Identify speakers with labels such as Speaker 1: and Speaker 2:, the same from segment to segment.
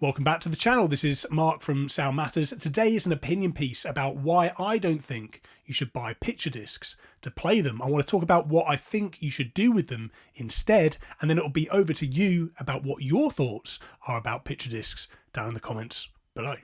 Speaker 1: Welcome back to the channel. This is Mark from Sound Matters. Today is an opinion piece about why I don't think you should buy picture discs to play them. I want to talk about what I think you should do with them instead, and then it'll be over to you about what your thoughts are about picture discs down in the comments below.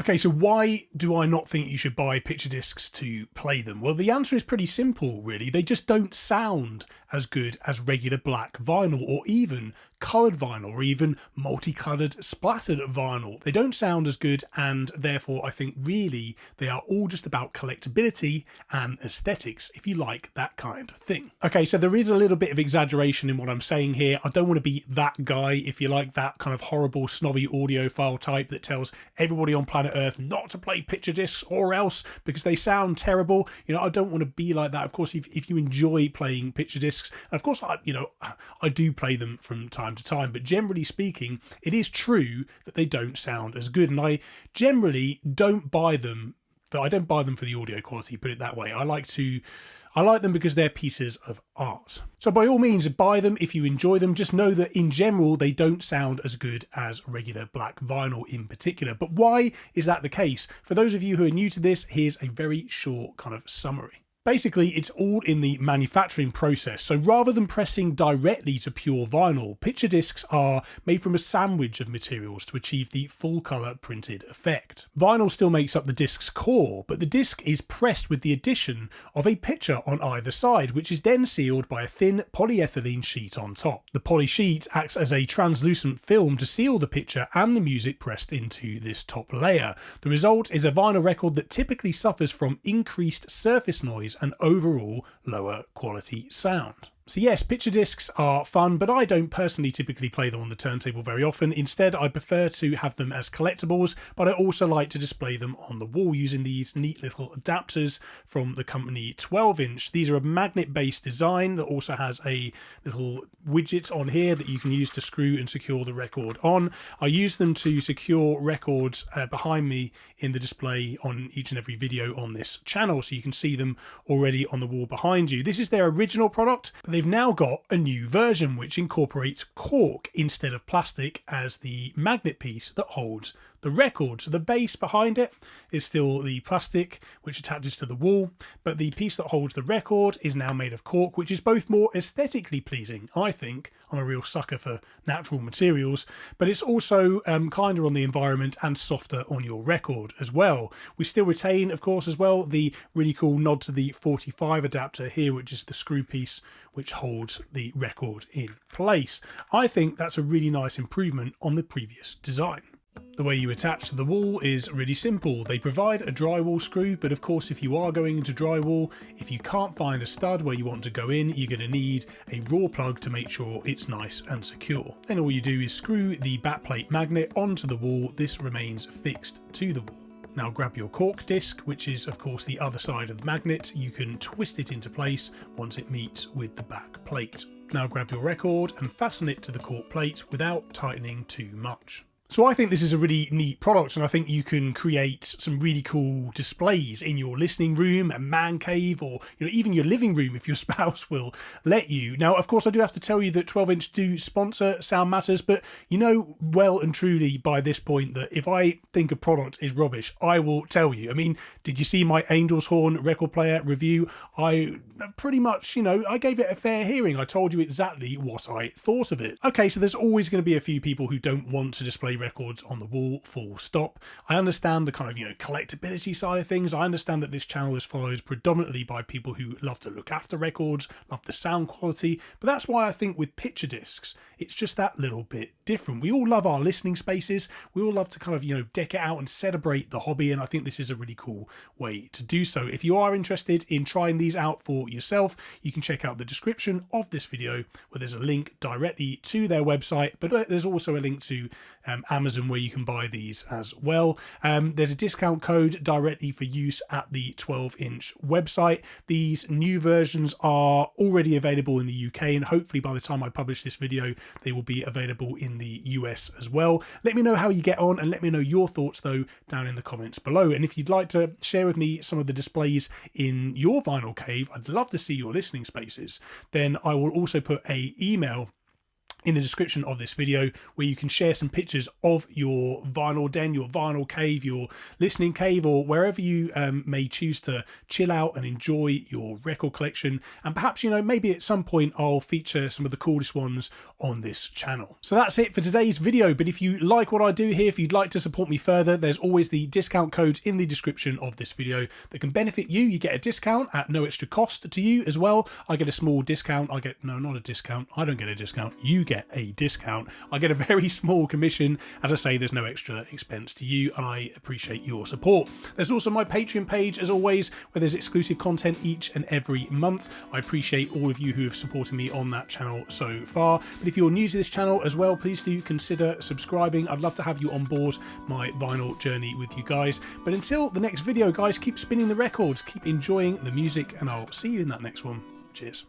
Speaker 1: Okay, so why do I not think you should buy picture discs to play them? Well, the answer is pretty simple, really. They just don't sound as good as regular black vinyl, or even coloured vinyl, or even multicoloured splattered vinyl. They don't sound as good, and therefore I think really they are all just about collectability and aesthetics, if you like that kind of thing. Okay, so there is a little bit of exaggeration in what I'm saying here. I don't want to be that guy, if you like, that kind of horrible snobby audiophile type that tells everybody on planet Earth not to play picture discs or else because they sound terrible. You know, I don't want to be like that. Of course, if you enjoy playing picture discs, and of course I do play them from time to time, but generally speaking, it is true that they don't sound as good, and I generally don't buy them. But I don't buy them for the audio quality, put it that way. I like them because they're pieces of art. So by all means, buy them if you enjoy them. Just know that in general, they don't sound as good as regular black vinyl in particular. But why is that the case? For those of you who are new to this, here's a very short kind of summary. Basically, it's all in the manufacturing process. So rather than pressing directly to pure vinyl, picture discs are made from a sandwich of materials to achieve the full colour printed effect. Vinyl still makes up the disc's core, but the disc is pressed with the addition of a picture on either side, which is then sealed by a thin polyethylene sheet on top. The poly sheet acts as a translucent film to seal the picture and the music pressed into this top layer. The result is a vinyl record that typically suffers from increased surface noise and overall lower quality sound. So yes, picture discs are fun, but I don't personally typically play them on the turntable very often. Instead, I prefer to have them as collectibles, but I also like to display them on the wall using these neat little adapters from the company 12-inch. These are a magnet-based design that also has a little widget on here that you can use to screw and secure the record on. I use them to secure records behind me in the display on each and every video on this channel, so you can see them already on the wall behind you. This is their original product. They've now got a new version which incorporates cork instead of plastic as the magnet piece that holds the record. So the base behind it is still the plastic which attaches to the wall, but the piece that holds the record is now made of cork, which is both more aesthetically pleasing, I think. I'm a real sucker for natural materials, but it's also kinder on the environment and softer on your record as well. We still retain, of course, as well, the really cool nod to the 45 adapter here, which is the screw piece which holds the record in place. I think that's a really nice improvement on the previous design. The way you attach to the wall is really simple. They provide a drywall screw, but of course if you are going into drywall, if you can't find a stud where you want to go in, you're going to need a raw plug to make sure it's nice and secure. Then all you do is screw the backplate magnet onto the wall. This remains fixed to the wall. Now grab your cork disc, which is of course the other side of the magnet. You can twist it into place once it meets with the back plate. Now grab your record and fasten it to the cork plate without tightening too much. So I think this is a really neat product, and I think you can create some really cool displays in your listening room, a man cave, or even your living room if your spouse will let you. Now, of course, I do have to tell you that 12-inch do sponsor Sound Matters, but you know well and truly by this point that if I think a product is rubbish, I will tell you. I mean, did you see my Angel's Horn record player review? I pretty much, I gave it a fair hearing. I told you exactly what I thought of it. Okay, so there's always going to be a few people who don't want to display records on the wall, full stop. I understand the kind of collectability side of things. I understand that this channel is followed predominantly by people who love to look after records, love the sound quality, but that's why I think with picture discs it's just that little bit different. We all love our listening spaces, we all love to kind of deck it out and celebrate the hobby, and I think this is a really cool way to do so. If you are interested in trying these out for yourself, you can check out the description of this video where there's a link directly to their website, but there's also a link to Amazon where you can buy these as well. There's a discount code directly for use at the 12-inch website. These new versions are already available in the UK, and hopefully by the time I publish this video they will be available in the US as well. Let me know how you get on, and let me know your thoughts though down in the comments below. And if you'd like to share with me some of the displays in your vinyl cave, I'd love to see your listening spaces. Then I will also put an email in the description of this video, where you can share some pictures of your vinyl den, your vinyl cave, your listening cave, or wherever you may choose to chill out and enjoy your record collection. And perhaps, you know, maybe at some point I'll feature some of the coolest ones on this channel. So that's it for today's video. But if you like what I do here, if you'd like to support me further, there's always the discount codes in the description of this video that can benefit you. You get a discount at no extra cost to you as well. I get a small discount. No, not a discount. I don't get a discount. You get a discount. I get a very small commission. As I say, there's no extra expense to you, and I appreciate your support. There's also my Patreon page, as always, where there's exclusive content each and every month. I appreciate all of you who have supported me on that channel so far. But if you're new to this channel as well, please do consider subscribing. I'd love to have you on board my vinyl journey with you guys. But until the next video, guys, keep spinning the records, keep enjoying the music, and I'll see you in that next one. Cheers.